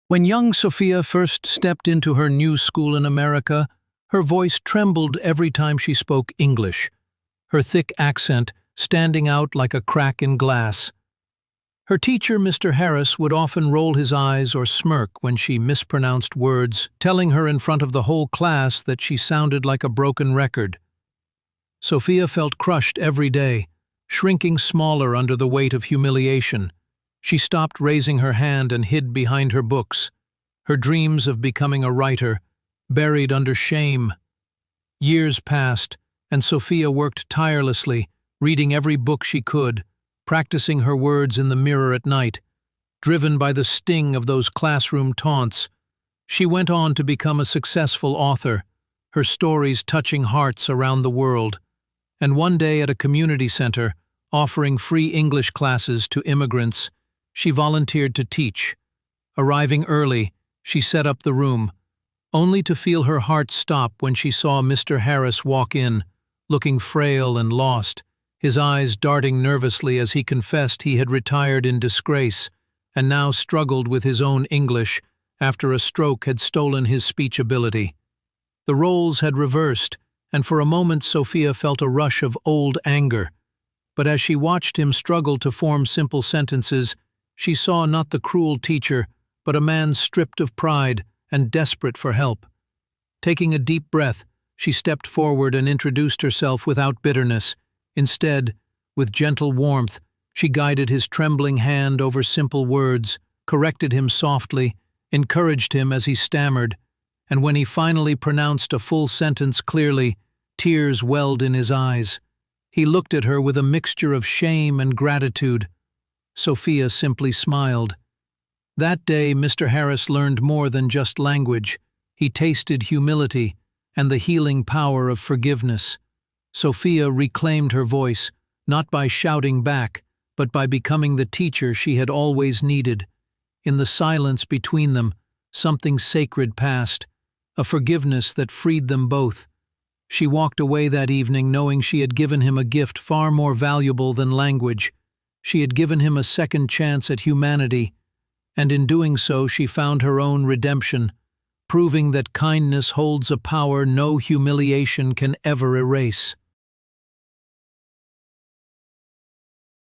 When young Sophia first stepped into her new school in America, her voice trembled every time she spoke English, her thick accent standing out like a crack in glass. Her teacher, Mr. Harris, would often roll his eyes or smirk when she mispronounced words, telling her in front of the whole class that she sounded like a broken record. Sophia felt crushed every day, shrinking smaller under the weight of humiliation. She stopped raising her hand and hid behind her books, her dreams of becoming a writer, buried under shame. Years passed, and Sophia worked tirelessly, reading every book she could, practicing her words in the mirror at night. Driven by the sting of those classroom taunts, she went on to become a successful author, her stories touching hearts around the world. And one day at a community center, offering free English classes to immigrants, she volunteered to teach. Arriving early, she set up the room, only to feel her heart stop when she saw Mr. Harris walk in, looking frail and lost, his eyes darting nervously as he confessed he had retired in disgrace and now struggled with his own English after a stroke had stolen his speech ability. The roles had reversed, and for a moment Sophia felt a rush of old anger. But as she watched him struggle to form simple sentences, she saw not the cruel teacher, but a man stripped of pride and desperate for help. Taking a deep breath, she stepped forward and introduced herself without bitterness. Instead, with gentle warmth, she guided his trembling hand over simple words, corrected him softly, encouraged him as he stammered, and when he finally pronounced a full sentence clearly, tears welled in his eyes. He looked at her with a mixture of shame and gratitude. Sophia simply smiled. That day, Mr. Harris learned more than just language. He tasted humility and the healing power of forgiveness. Sophia reclaimed her voice, not by shouting back, but by becoming the teacher she had always needed. In the silence between them, something sacred passed, a forgiveness that freed them both. She walked away that evening knowing she had given him a gift far more valuable than language. She had given him a second chance at humanity, and in doing so she found her own redemption, proving that kindness holds a power no humiliation can ever erase.